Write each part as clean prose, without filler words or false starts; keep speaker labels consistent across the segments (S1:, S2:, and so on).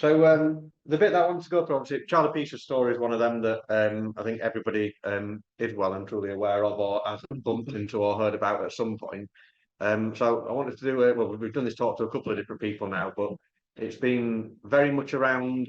S1: The bit that I wanted to go through, obviously, Charlie Peace's story is one of them that I think everybody is well and truly aware of, or has bumped into or heard about at some point. So I wanted to do well, we've done this talk to a couple of different people now, but it's been very much around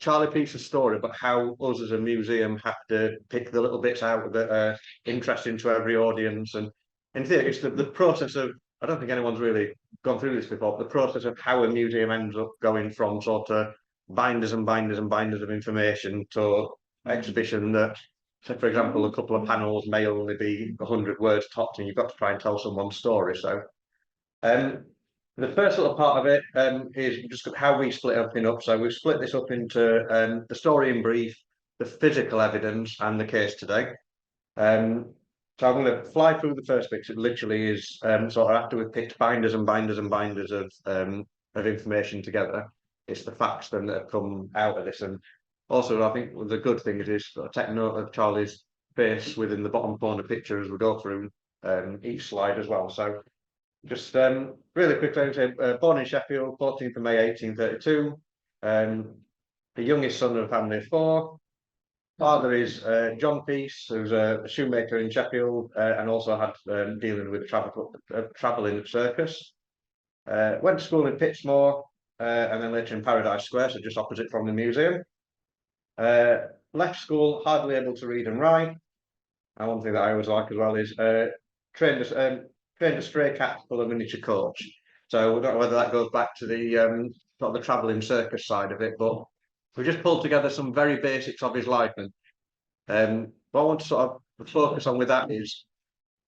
S1: Charlie Peace's story, but how us as a museum have to pick the little bits out that are interesting to every audience. And in theory, it's the process of, I don't think anyone's really gone through this before, the process of how a museum ends up going from sort of binders and binders and binders of information to exhibition that, say, for example, a couple of panels may only be 100 words topped, and you've got to try and tell someone's story. So, the first little part of it is just how we split everything up. So we've split this up into the story in brief, the physical evidence, and the case today. So I'm going to fly through the first bit. It literally is sort of after we've picked binders and binders and binders of information together. It's the facts then that have come out of this. And also, I think the good thing is take note of Charlie's face within the bottom corner picture as we go through each slide as well. So just really quickly, born in Sheffield, 14th of May 1832. The youngest son of a family of four. Father is John Peace, who's a shoemaker in Sheffield and also had dealing with travelling circus. Went to school in Pittsmore and then later in Paradise Square, so just opposite from the museum. Left school, hardly able to read and write. And one thing that I always like as well is trained a stray cat to pull a miniature coach. So I don't know whether that goes back to the sort of the travelling circus side of it, but we just pulled together some very basics of his life. And what I want to sort of focus on with that is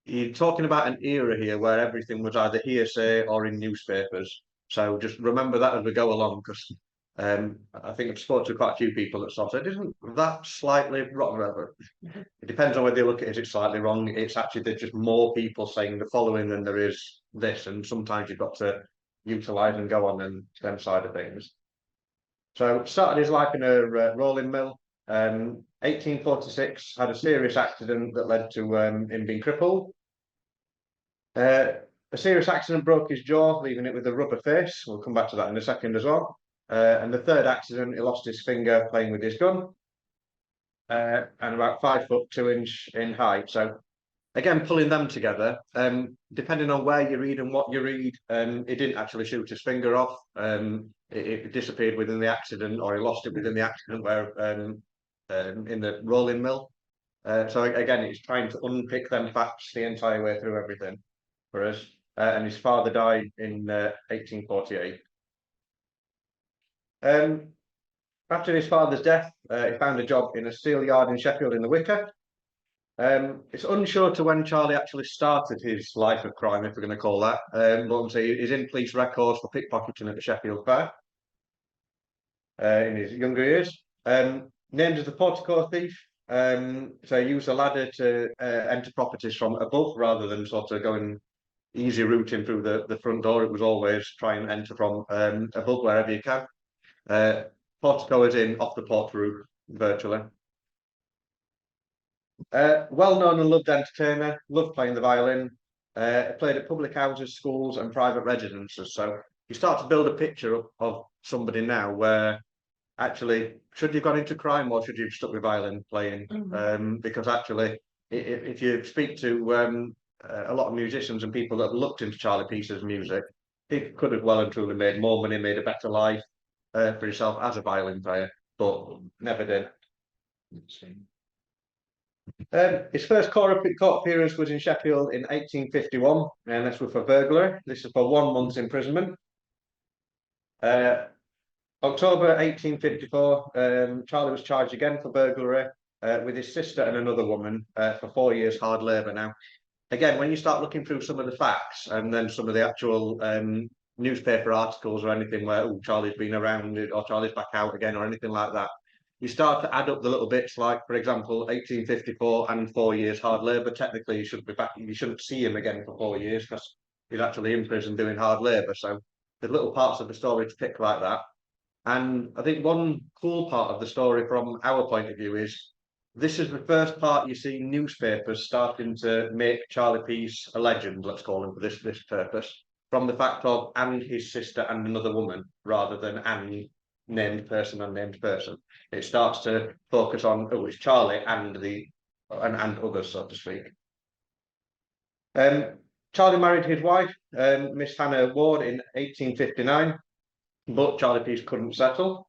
S1: you're talking about an era here where everything was either hearsay or in newspapers. So just remember that as we go along, because I think I've spoken to quite a few people that sort of said, isn't that slightly wrong? It depends on whether you look at it, it's slightly wrong. It's actually there's just more people saying the following than there is this, and sometimes you've got to utilise and go on and them side of things. So started his life in a rolling mill. 1846 had a serious accident that led to him being crippled. A serious accident broke his jaw, leaving it with a rubber face. We'll come back to that in a second as well. And the third accident, he lost his finger playing with his gun. And about 5'2" in height. So again, pulling them together, depending on where you read and what you read, he didn't actually shoot his finger off. It disappeared within the accident, or he lost it within the accident where in the rolling mill. So again, it's trying to unpick them facts the entire way through everything for us. And his father died in 1848. After his father's death, he found a job in a steel yard in Sheffield in the Wicker. It's unsure to when Charlie actually started his life of crime, if we're going to call that. But I'm saying he's in police records for pickpocketing at the Sheffield Fair in his younger years. Named as the portico thief. So he used a ladder to enter properties from above rather than sort of going easy routing through the front door. It was always try and enter from above wherever you can. Portico is in off the porch roof virtually. Well-known and loved entertainer, loved playing the violin, played at public houses, schools and private residences. So you start to build a picture of somebody now where actually, should you have gone into crime or should you have stuck with violin playing? Because actually, if you speak to a lot of musicians and people that have looked into Charlie Peace's music, he could have well and truly made more money, made a better life for himself as a violin player, but never did. His first court appearance was in Sheffield in 1851, and this was for burglary. This is for 1 month's imprisonment. October 1854, Charlie was charged again for burglary with his sister and another woman for 4 years hard labour. Now, again, when you start looking through some of the facts and then some of the actual newspaper articles or anything where Charlie's been around or Charlie's back out again or anything like that, you start to add up the little bits, like, for example, 1854 and 4 years hard labour. Technically, you should be back. You shouldn't see him again for 4 years because he's actually in prison doing hard labour. So there's little parts of the story to pick like that. And I think one cool part of the story from our point of view is this is the first part you see newspapers starting to make Charlie Peace a legend, let's call him for this purpose, from the fact of and his sister and another woman rather than and named person, unnamed person. It starts to focus on, oh, it's Charlie and and others, so to speak. Charlie married his wife, Miss Hannah Ward, in 1859, but Charlie Peace couldn't settle.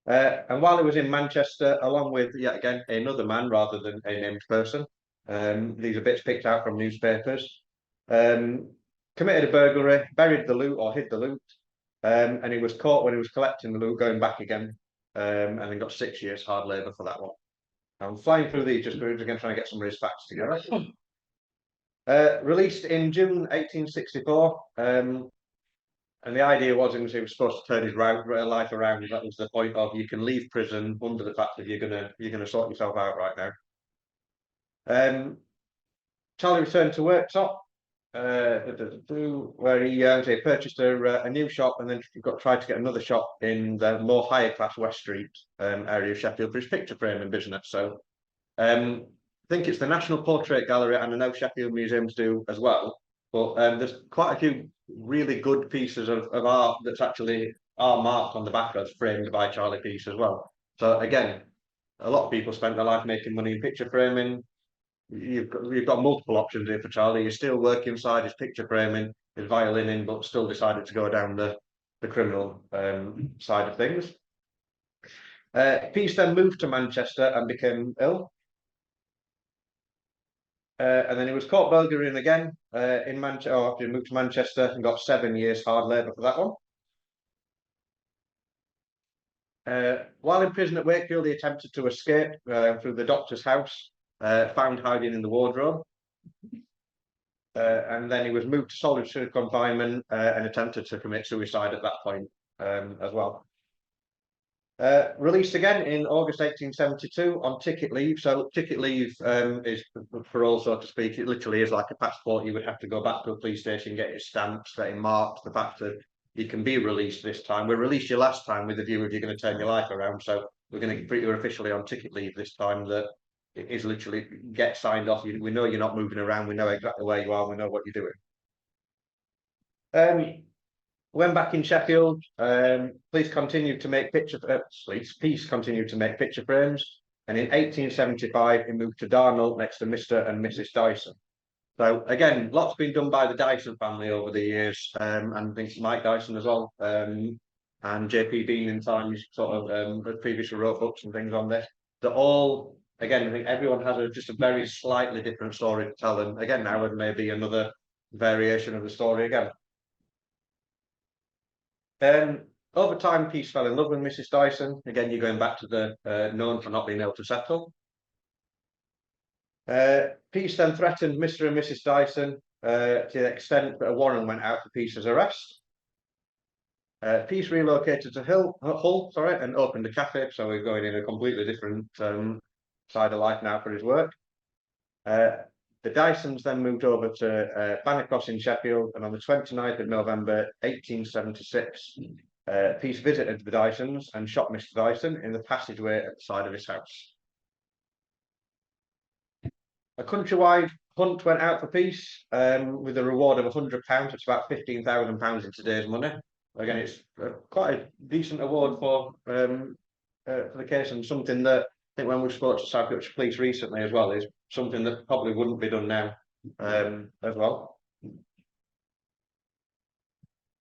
S1: And while he was in Manchester, along with yet again another man rather than a named person, these are bits picked out from newspapers, committed a burglary, buried the loot or hid the loot, and he was caught when he was collecting the loot, going back again, and then got 6 years hard labour for that one. I'm flying through these just again trying to get some of his facts together. Released in June 1864, and the idea was he was supposed to turn his life around. That was the point of you can leave prison under the fact that you're gonna sort yourself out right now. Charlie returned to Worktop, where he purchased a new shop and then tried to get another shop in the more higher class West Street area of Sheffield for his picture framing business. So I think it's the National Portrait Gallery, and I know Sheffield museums do as well. But there's quite a few really good pieces of art that's actually are marked on the back as framed by Charlie Peace as well. So again, a lot of people spent their life making money in picture framing. You've got multiple options here for Charlie. He's still working side his picture framing, his violining, but still decided to go down the criminal side of things. Peace then moved to Manchester and became ill. And then he was caught burglaring again in Manchester after he moved to Manchester and got 7 years hard labour for that one. While in prison at Wakefield, he attempted to escape through the doctor's house, found hiding in the wardrobe. And then he was moved to solitary confinement and attempted to commit suicide at that point as well. Released again in August 1872 on ticket leave. So ticket leave is for all, so to speak. It literally is like a passport. You would have to go back to a police station, get your stamps, getting marked. The fact that you can be released this time. We released you last time with the view of you're going to turn your life around. So we're going to put you officially on ticket leave this time. That it is literally get signed off. We know you're not moving around. We know exactly where you are. We know what you're doing. When back in Sheffield, Peace continued to make picture frames, and in 1875 he moved to Darnall next to Mr. and Mrs. Dyson. So again, lots been done by the Dyson family over the years, and I think Mike Dyson as well, and JP Dean in times sort of previously wrote books and things on this. They're all, again, I think everyone has just a very slightly different story to tell, and again now it may be another variation of the story again. Over time, Peace fell in love with Mrs. Dyson. Again, you're going back to the known for not being able to settle. Peace then threatened Mr. and Mrs. Dyson to the extent that a warrant went out for Peace's arrest. Peace relocated to Hull, and opened a cafe. So we're going in a completely different side of life now for his work. The Dysons then moved over to Bannercross in Sheffield, and on the 29th of November 1876, Peace visited the Dysons and shot Mr. Dyson in the passageway at the side of his house. A countrywide hunt went out for Peace with a reward of £100. It's about £15,000 in today's money. Again, it's quite a decent award for the case, and something that I think when we spoke to South Yorkshire Police recently as well is something that probably wouldn't be done now as well.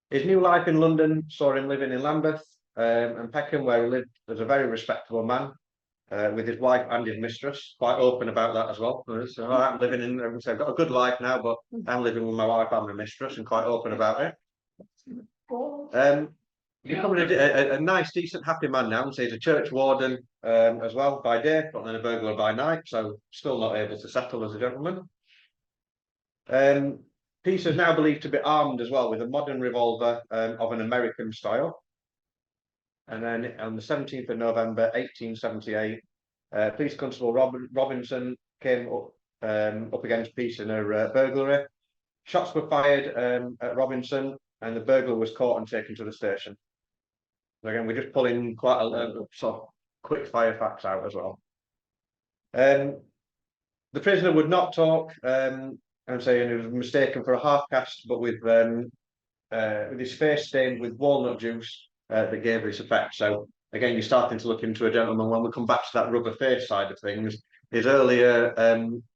S1: His new life in London saw him living in Lambeth and Peckham, where he lived as a very respectable man with his wife and his mistress. Quite open about that as well. So I'm living in, I've got a good life now, but I'm living with my wife and my mistress, and quite open about it. Becoming a nice, decent, happy man now. So he's a church warden as well by day, but then a burglar by night. So still not able to settle as a gentleman. Peace is now believed to be armed as well with a modern revolver of an American style. And then on the 17th of November 1878, Police Constable Robinson came up against Peace in a burglary. Shots were fired at Robinson, and the burglar was caught and taken to the station. So again, we're just pulling quite a sort of quick fire facts out as well. The prisoner would not talk, and saying he was mistaken for a half caste, but with his face stained with walnut juice that gave this effect. So again, you're starting to look into a gentleman. When we come back to that rubber face side of things, his earlier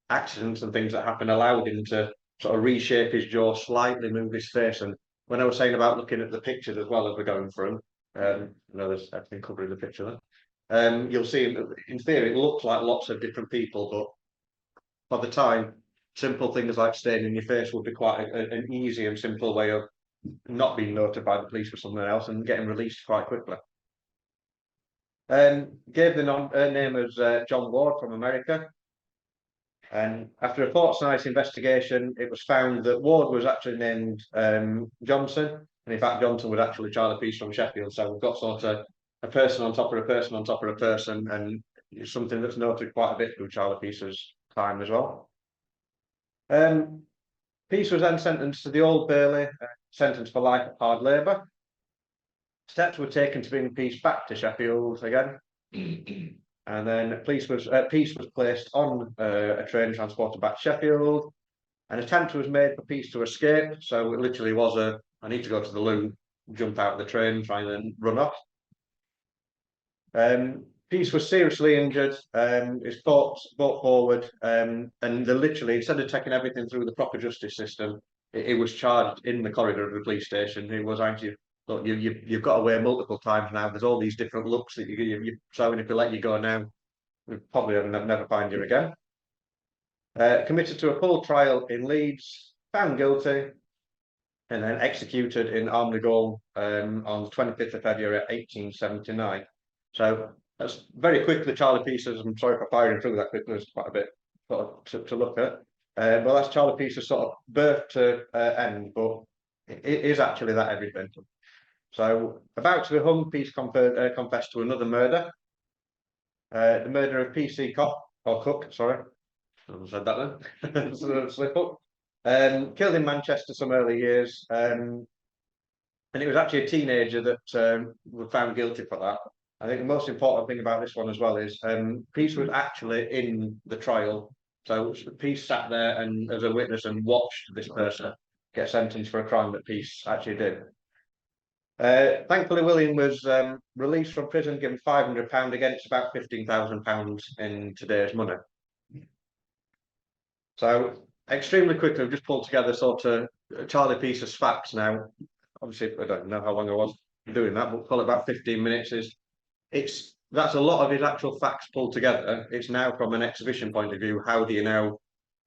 S1: accidents and things that happened allowed him to sort of reshape his jaw slightly, move his face. And when I was saying about looking at the pictures as well as we're going through, there's everything covering the picture there. You'll see in theory it looks like lots of different people, but by the time, simple things like staining your face would be quite an easy and simple way of not being noted by the police for something else and getting released quite quickly. Gave the name as John Ward from America. And after a fortnight's investigation, it was found that Ward was actually named Johnson. And in fact, Johnson was actually Charlie Peace from Sheffield. So we've got sort of a person on top of a person on top of a person. And it's something that's noted quite a bit through Charlie Peace's time as well. Peace was then sentenced to the Old Bailey, sentenced for life of hard labour. Steps were taken to bring Peace back to Sheffield again. And then Peace was placed on a train transported back to Sheffield. An attempt was made for Peace to escape. So it literally was I need to go to the loo, jump out of the train, try and run off. Peace was seriously injured. His thought brought forward, and they literally, instead of taking everything through the proper justice system, it was charged in the corridor of the police station. It was actually, look, you've got away multiple times now. There's all these different looks that you so if we let you go now, we probably never find you again. Committed to a full trial in Leeds, found guilty, and then executed in Armagnac on the 25th of February 1879. So that's very quickly. Charlie Peace's. I'm sorry for firing through that quickly. There's quite a bit to look at. But that's Charlie Peace's sort of birth to end, but it is actually that everything. So about to be hung, Peace confessed to another murder. The murder of PC Cook, sorry. I said that then. Slip up. Killed in Manchester some early years. And it was actually a teenager that was found guilty for that. I think the most important thing about this one as well is Peace was actually in the trial. So Peace sat there and as a witness and watched this person get sentenced for a crime that Peace actually did. Thankfully, William was released from prison, given £500 against about £15,000 in today's money. So extremely quickly, we've just pulled together sort of Charlie Peace's facts now. Obviously, I don't know how long I was doing that, but call it about 15 minutes. That's a lot of his actual facts pulled together. It's now from an exhibition point of view. How do you now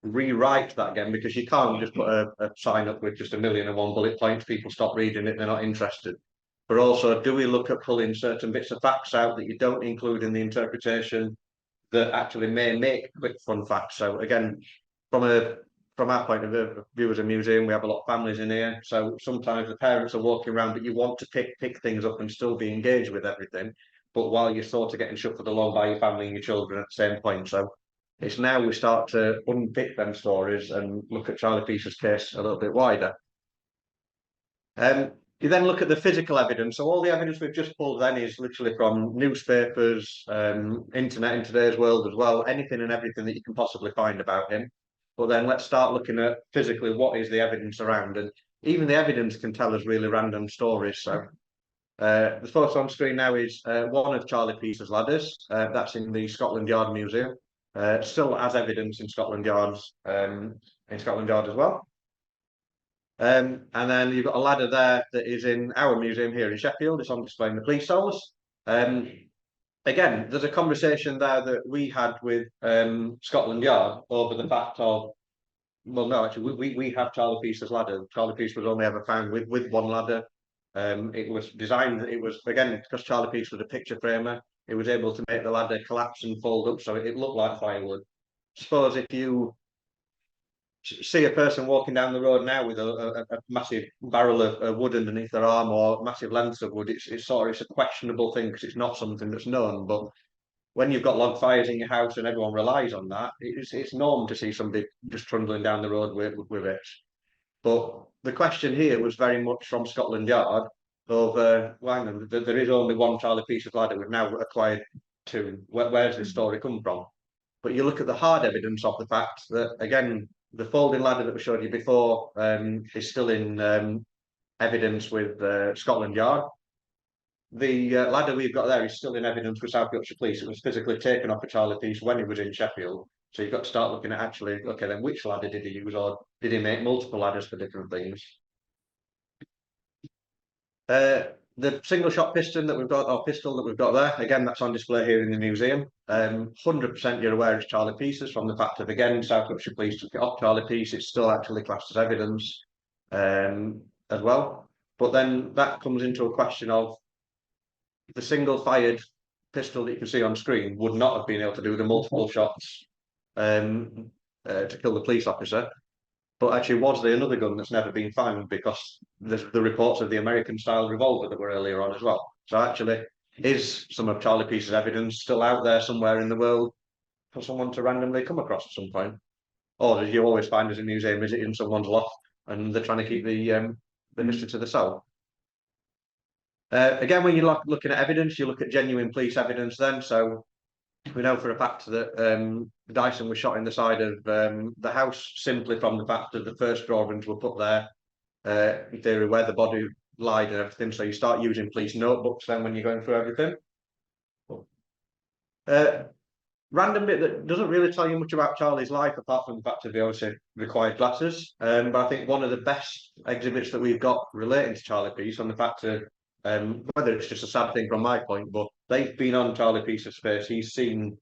S1: rewrite that again? Because you can't just put a sign up with just 1,000,001 bullet points. People stop reading it; they're not interested. But also, do we look at pulling certain bits of facts out that you don't include in the interpretation that actually may make quick fun facts? So again, from our point of view as a museum, we have a lot of families in here. So sometimes the parents are walking around, but you want to pick things up and still be engaged with everything. But while you're sort of getting shuffled along by your family and your children at the same point. So it's now we start to unpick them stories and look at Charlie Peace's case a little bit wider. You then look at the physical evidence. So all the evidence we've just pulled then is literally from newspapers, internet in today's world as well, anything and everything that you can possibly find about him. But then let's start looking at physically what is the evidence around. And even the evidence can tell us really random stories. So the photo on screen now is one of Charlie Peace's ladders. That's in the Scotland Yard Museum. Still has evidence in Scotland Yard as well. And then you've got a ladder there that is in our museum here in Sheffield. It's on display in the police cells. Again, there's a conversation there that we had with Scotland Yard over the fact of, well, no, actually, we have Charlie Peace's ladder. Charlie Peace was only ever found with one ladder. It was designed, it was, again, because Charlie Peace was a picture framer, it was able to make the ladder collapse and fold up so it looked like firewood. Suppose if you see a person walking down the road now with a massive barrel of wood underneath their arm or massive lengths of wood, it's a questionable thing because it's not something that's known. But when you've got log fires in your house and everyone relies on that, it's normal to see somebody just trundling down the road with it. But the question here was very much from Scotland Yard of, there is only one Charlie Peace's ladder. We've now acquired two. Where's this story come from? But you look at the hard evidence of the fact that, again, the folding ladder that we showed you before is still in evidence with Scotland Yard. the ladder we've got there is still in evidence with South Yorkshire Police. It was physically taken off a Charlie piece when he was in Sheffield. So you've got to start looking at actually, okay, then which ladder did he use, or did he make multiple ladders for different things? The single shot piston that we've got, or pistol that we've got there, again, that's on display here in the museum. 100% you're aware it's Charlie pieces from the fact of, again, South Yorkshire Police took it off Charlie piece. It's still actually classed as evidence as well. But then that comes into a question of the single fired pistol that you can see on screen would not have been able to do the multiple shots to kill the police officer. But actually, was there another gun that's never been found because there's the reports of the American-style revolver that were earlier on as well. So actually, is some of Charlie Peace's evidence still out there somewhere in the world for someone to randomly come across at some point? Or as you always find as a museum, is it in someone's loft and they're trying to keep the history to themselves? Again, when you're looking at evidence, you look at genuine police evidence then. So we know for a fact that Dyson was shot in the side of the house simply from the fact that the first drawings were put there, in theory, where the body lied and everything. So you start using police notebooks then when you're going through everything. Random bit that doesn't really tell you much about Charlie's life, apart from the fact that he obviously required glasses. But I think one of the best exhibits that we've got relating to Charlie Peace, on the fact that whether it's just a sad thing from my point, but they've been on Charlie Peace's face. He's seen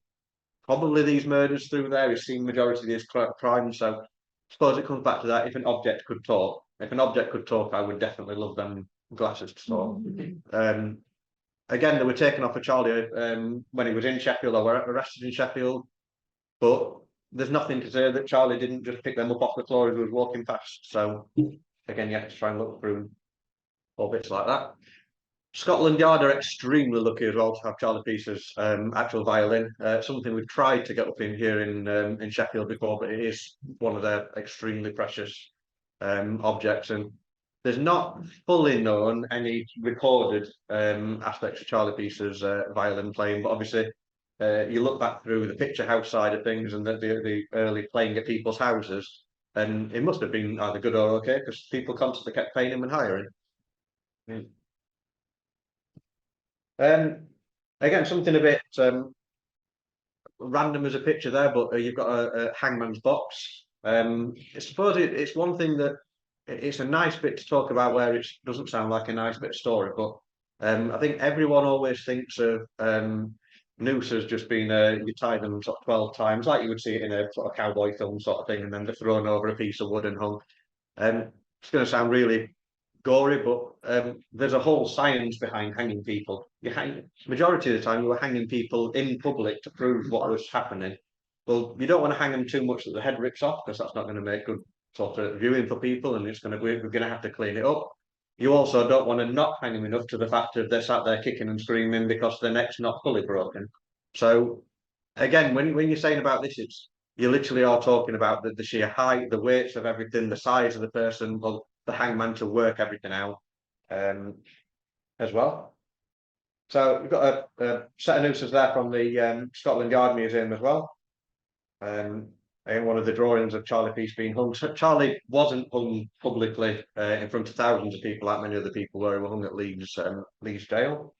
S1: probably these murders through there. He's seen majority of these crimes. So I suppose it comes back to that. If an object could talk, I would definitely love them glasses to talk. Again, they were taken off of Charlie when he was in Sheffield, or were arrested in Sheffield. But there's nothing to say that Charlie didn't just pick them up off the floor as he was walking past. So again, you have to try and look through all bits like that. Scotland Yard are extremely lucky as well to have Charlie Peace's actual violin. Something we've tried to get up in here in Sheffield before, but it is one of their extremely precious objects. And there's not fully known any recorded aspects of Charlie Peace's violin playing, but obviously you look back through the picture house side of things and the early playing at people's houses, and it must have been either good or okay because people constantly kept paying him and hiring. Again, something a bit random as a picture there, but you've got a hangman's box. I suppose it's one thing that it's a nice bit to talk about where it doesn't sound like a nice bit of story, but I think everyone always thinks of noose as just being you tie them sort of 12 times, like you would see it in a sort of cowboy film sort of thing, and then they're thrown over a piece of wood and hung. It's going to sound really gory, but there's a whole science behind hanging people. Majority of the time, you were hanging people in public to prove what was happening. Well, you don't want to hang them too much that the head rips off, because that's not going to make good sort of viewing for people, and we're going to have to clean it up. You also don't want to not hang them enough to the fact that they're sat there kicking and screaming because their neck's not fully broken. So again, when you're saying about this, you literally are talking about the sheer height, the weights of everything, the size of the person, the hangman to work everything out as well. So we've got a set of nooses there from the Scotland Yard Museum as well. And one of the drawings of Charlie Peace being hung. So Charlie wasn't hung publicly in front of thousands of people like many other people were. He were hung at Leeds jail.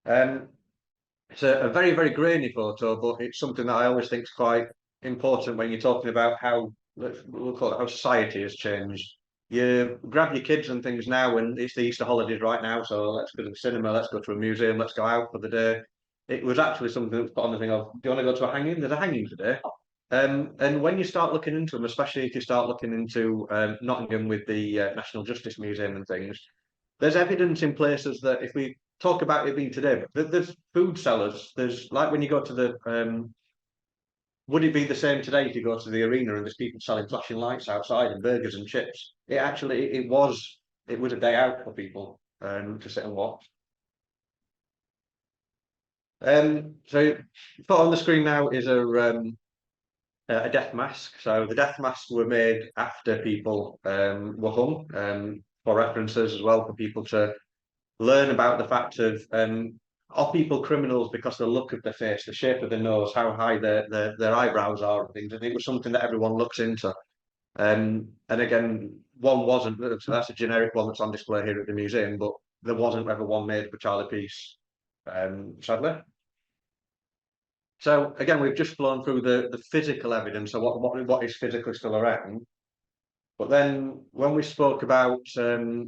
S1: It's a very, very grainy photo, but it's something that I always think is quite important when you're talking about how, we'll call it, how society has changed. You grab your kids and things now, and it's the Easter holidays right now, so let's go to the cinema, let's go to a museum, let's go out for the day. It was actually something that was put on the thing of, do you want to go to a hanging? There's a hanging today. And when you start looking into them, especially if you start looking into Nottingham with the National Justice Museum and things, there's evidence in places that if we talk about it being today, there's food sellers. There's like when you go to the would it be the same today if you go to the arena and there's people selling flashing lights outside and burgers and chips? It was a day out for people to sit and watch. So put on the screen now is a death mask. So the death masks were made after people were hung for references as well, for people to learn about the fact of are people criminals because the look of their face, the shape of their nose, how high their eyebrows are and things. And it was something that everyone looks into. And again, one wasn't, so that's a generic one that's on display here at the museum, but there wasn't ever one made for Charlie Peace, sadly. So again, we've just flown through the physical evidence of what is physically still around. But then when we spoke about sort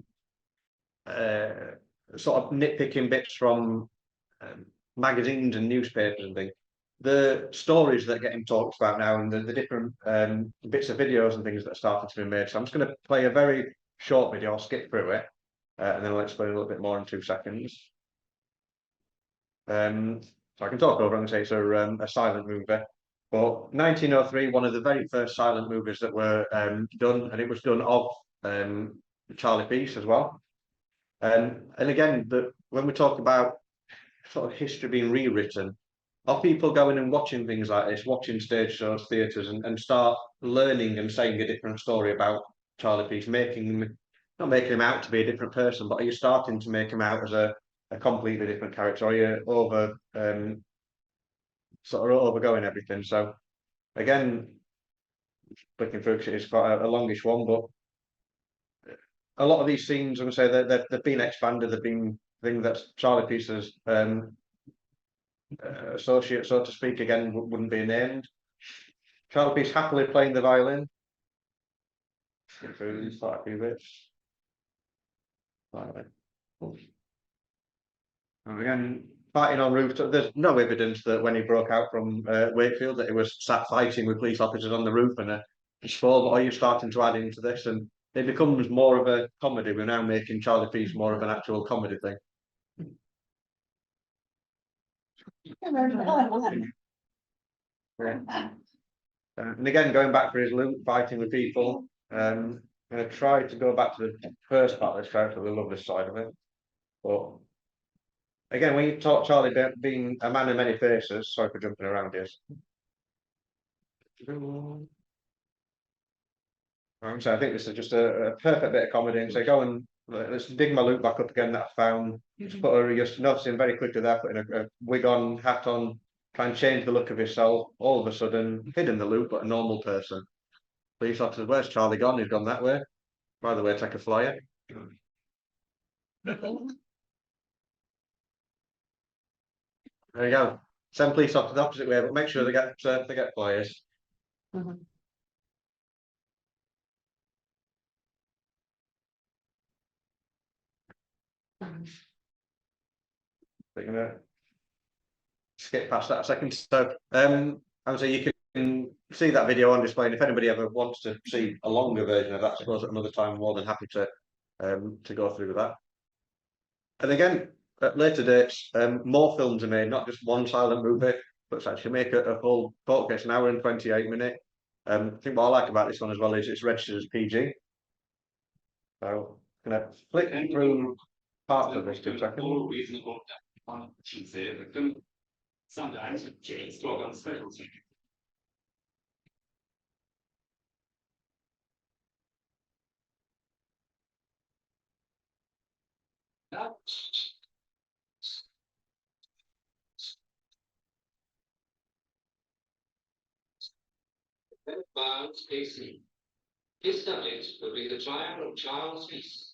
S1: of nitpicking bits from magazines and newspapers and things, the stories that are getting talked about now and the different bits of videos and things that are starting to be made. So I'm just going to play a very short video. I'll skip through it and then I'll explain a little bit more in 2 seconds. So I can talk over and say it's a silent movie. But 1903, one of the very first silent movies that were done, and it was done of Charlie Peace as well. And again, when we talk about sort of history being rewritten, are people going and watching things like this, watching stage shows, theatres, and start learning and saying a different story about Charlie Peace, not making him out to be a different person, but are you starting to make him out as a completely different character? Are you sort of overgoing everything? So again, flicking through, it's quite a longish one, but a lot of these scenes, I'm going to say they've been expanded. They've been things that Charlie Peace's associate, so to speak, again wouldn't be named. Charlie Peace happily playing the violin. Skip through these quite a few bits. And again, fighting on rooftop. There's no evidence that when he broke out from Wakefield that he was sat fighting with police officers on the roof and a fall. But are you starting to add into this? And it becomes more of a comedy. We're now making Charlie Peace more of an actual comedy thing. Yeah. And again, going back for his loot, fighting with people. I'm going to try to go back to the first part of this character, the lovely side of it. But again, when you talk Charlie being a man of many faces, sorry for jumping around here. So I think this is just a perfect bit of comedy. And so go and let's dig my loot back up again that I found. Just put her, just noticing very quickly there, putting a wig on, hat on, try and change the look of himself. All of a sudden, hidden the loot, but a normal person. Police officer, where's Charlie gone? He's gone that way. By the way, take a flyer. There you go. Send police officers the opposite way, but make sure they get flyers. They're gonna skip past that a second. So I would say you can see that video on display, and if anybody ever wants to see a longer version of that, I suppose at another time, I'm more than happy to go through that. And again, at later dates, more films are made, not just one silent movie, but actually make a full focus, an hour and 28 minutes. I think what I like about this one as well is it's registered as PG. So I'm gonna flick through part of this 2 seconds.
S2: Barnes, AC. His subject will be the trial of Charles Peace.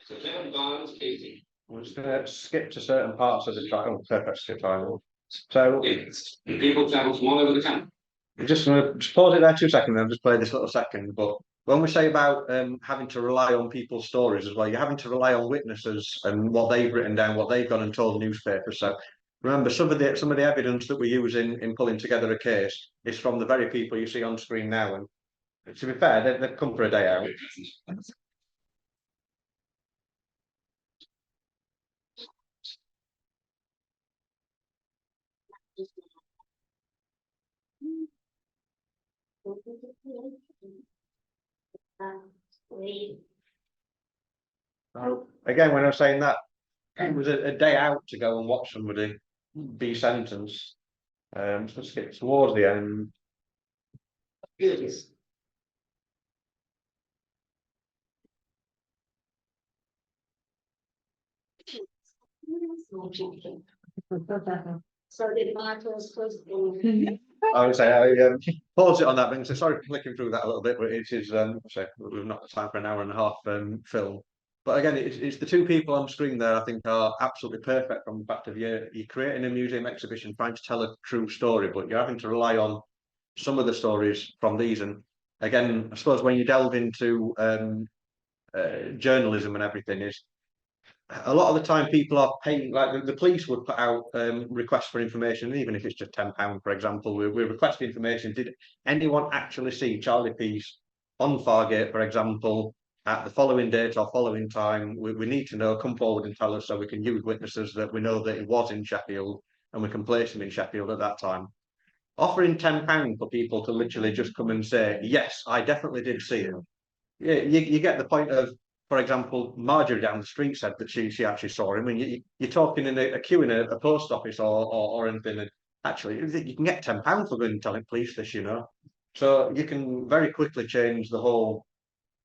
S2: So Kevin Barnes, AC.
S1: We're just gonna skip to certain parts of the trial. Perfect skip time. So
S2: people travel from all over the country.
S1: I'm just gonna pause it there 2 seconds and just play this little second. But when we say about having to rely on people's stories as well, you're having to rely on witnesses and what they've written down, what they've gone and told the newspapers. So remember, some of the evidence that we use in pulling together a case is from the very people you see on screen now. And to be fair, they've come for a day out. Again, when I was saying that, it was a day out to go and watch somebody be sentenced. So let's get towards the end.
S3: So did Michael's first.
S1: I would say I paused it on that thing. So sorry for clicking through that a little bit, but it is we've not got time for an hour and a half film. But again, it's the two people on screen there, I think, are absolutely perfect from the fact of you're creating a museum exhibition trying to tell a true story, but you're having to rely on some of the stories from these. And again, I suppose when you delve into journalism and everything, is a lot of the time people are paying, like the police would put out requests for information, even if it's just £10, for example. We request information. Did anyone actually see Charlie Peace on Fargate, for example, at the following date or following time? We need to know, come forward and tell us so we can use witnesses that we know that he was in Sheffield and we can place him in Sheffield at that time. Offering £10 for people to literally just come and say, yes, I definitely did see him. Yeah, you get the point of, for example, Marjorie down the street said that she actually saw him, and you're talking in a queue in a post office or anything, and actually you can get £10 for going and telling police this, you know. So you can very quickly change the whole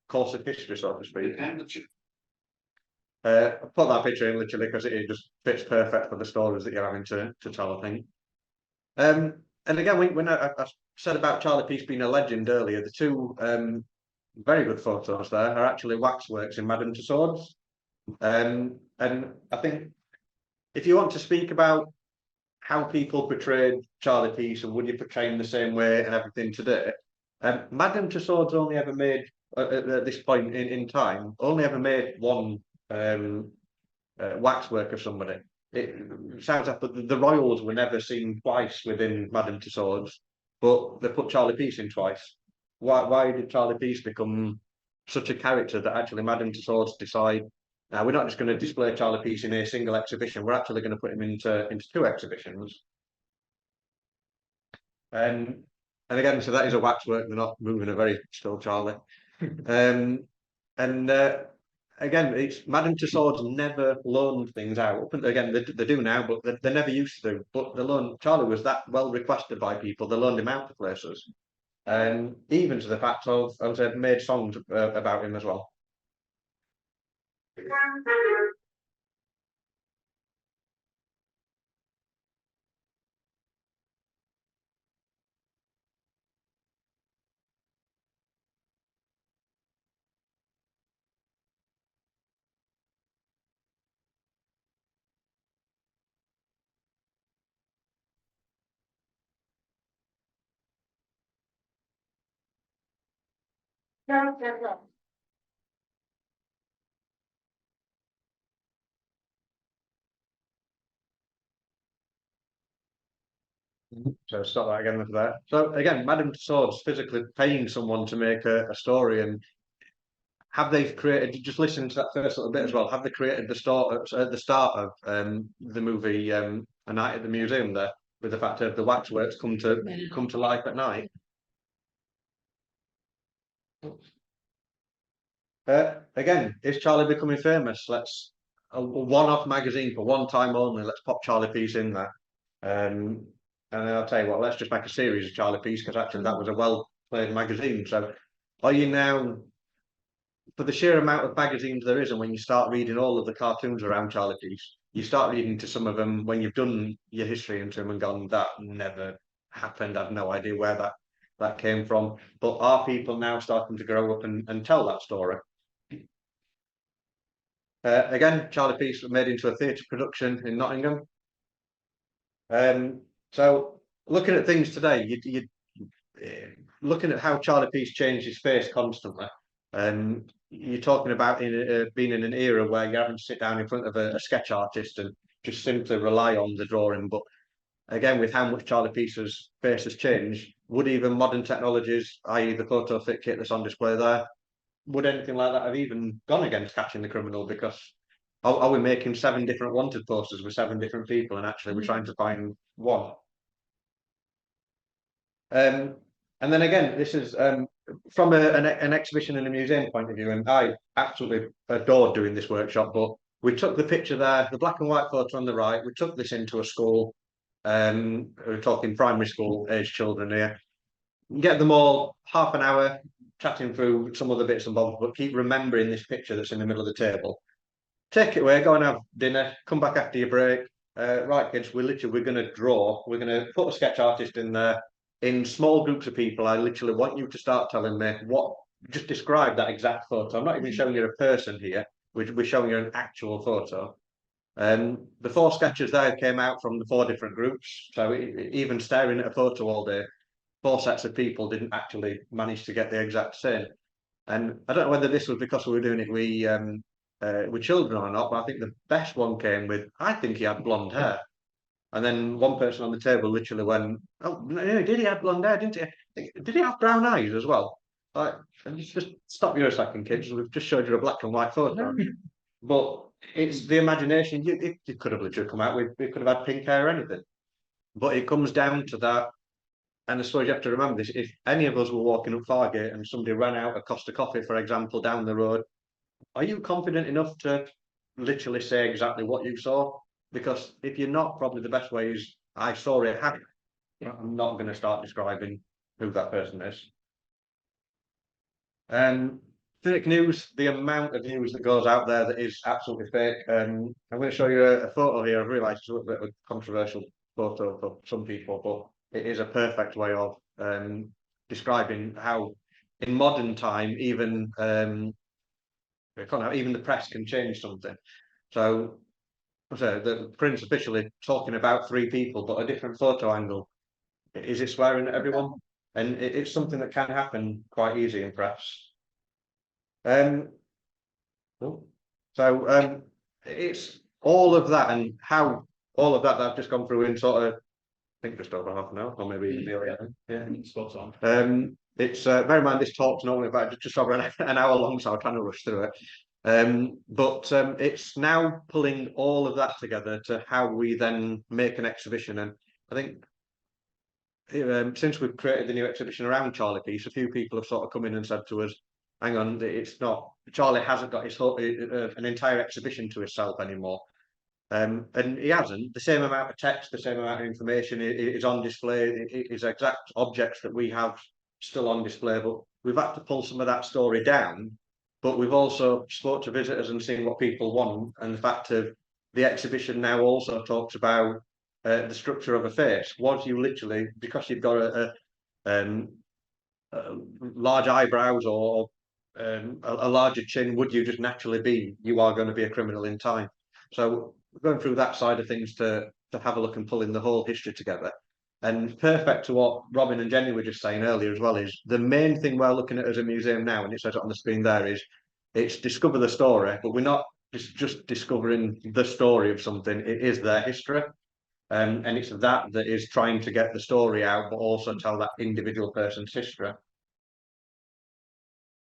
S1: course of history, so to speak. Put that picture in literally because it just fits perfect for the stories that you're having to tell, I think. And again, when I said about Charlie Peace being a legend earlier, the two very good photos there are actually waxworks in Madame Tussauds. And I think if you want to speak about how people portrayed Charlie Peace and would you portray him the same way and everything today, Madame Tussauds only ever made, at this point in time, only ever made one waxwork of somebody. It sounds like the royals were never seen twice within Madame Tussauds, but they put Charlie Peace in twice. Why did Charlie Peace become such a character that actually Madame Tussauds decide, now we're not just going to display Charlie Peace in a single exhibition, we're actually going to put him into two exhibitions. And again, so that is a waxwork, they're not moving a very still Charlie. And again, it's Madame Tussauds never loaned things out. Again, they do now, but they never used to do. But Charlie was that well requested by people, they loaned him out to places. And even to the fact of, as I said, made songs about him as well. So stop that again with that. So again, Madame Tussauds physically paying someone to make a story, and have they created? Just listen to that first little bit as well. Have they created the start at the start of the movie A Night at the Museum there, with the fact that the waxworks come to life at night? Again, is Charlie becoming famous? Let's a one-off magazine for one time only. Let's pop Charlie Peace in there. And then I'll tell you what, let's just make a series of Charlie Peace because actually that was a well-played magazine. So are you now, for the sheer amount of magazines there is, and when you start reading all of the cartoons around Charlie Peace, you start reading to some of them when you've done your history into them and gone, that never happened. I've no idea where that came from. But are people now starting to grow up and tell that story? Again, Charlie Peace was made into a theatre production in Nottingham. So looking at things today, you looking at how Charlie Peace changed his face constantly, and you're talking about being in an era where you're having to sit down in front of a sketch artist and just simply rely on the drawing. But again, with how much Charlie Peace's face has changed, would even modern technologies, i.e. the photo fit kit that's on display there, would anything like that have even gone against catching the criminal? Because are we making 7 different wanted posters with 7 different people, and actually we're trying to find one? And then again, this is from an exhibition and a museum point of view, and I absolutely adored doing this workshop. But we took the picture there, the black and white photo on the right. We took this into a school. We're talking primary school age children here. Get them all half an hour chatting through some other bits and bobs, but keep remembering this picture that's in the middle of the table. Take it away, go and have dinner, come back after your break. Right, kids, we're going to draw. We're going to put a sketch artist in there. In small groups of people, I literally want you to start telling me just describe that exact photo. I'm not even showing you a person here. we're showing you an actual photo. The 4 sketches there came out from the 4 different groups. So even staring at a photo all day, 4 sets of people didn't actually manage to get the exact same. And I don't know whether this was because we were doing it with children or not, but I think the best one came with, I think he had blonde hair. And then one person on the table literally went, "Oh, no, did he have blonde hair? Didn't he? Did he have brown eyes as well?" Like, and just stop you a second, kids. We've just showed you a black and white photo. But it's the imagination. You could have literally come out with, it could have had pink hair or anything. But it comes down to that. And I suppose you have to remember this. If any of us were walking up Fargate and somebody ran out a Costa Coffee, for example, down the road, are you confident enough to literally say exactly what you saw? Because if you're not, probably the best way is, I saw it happen. I'm not going to start describing who that person is. Fake news, the amount of news that goes out there that is absolutely fake. I'm going to show you a photo here. I've realised it's a little bit of a controversial photo for some people, but it is a perfect way of describing how, in modern time, even even the press can change something. So the Prince officially talking about 3 people, but a different photo angle. Is it swearing at everyone? And it's something that can happen quite easy in press. It's all of that, and how all of that I've just gone through in sort of, I think just over half an hour, or maybe even nearly. Yeah, spot on. It's bear in mind this talk's normally about just over an hour long, so I'm trying to rush through it. But it's now pulling all of that together to how we then make an exhibition. And I think since we've created the new exhibition around Charlie Peace, a few people have sort of come in and said to us, hang on, it's not, Charlie hasn't got his whole, an entire exhibition to himself anymore. And he hasn't. The same amount of text, the same amount of information is on display. His exact objects that we have still on display, but we've had to pull some of that story down. But we've also spoke to visitors and seen what people want, and the fact of the exhibition now also talks about the structure of a face. Was you literally, because you've got large eyebrows or a larger chin, would you just naturally be, you are going to be a criminal in time? So going through that side of things to have a look and pulling the whole history together. And perfect to what Robin and Jenny were just saying earlier as well, is the main thing we're looking at as a museum now, and it says it on the screen there, is it's discover the story, but we're not just discovering the story of something, it is their history. And it's that is trying to get the story out, but also tell that individual person's history.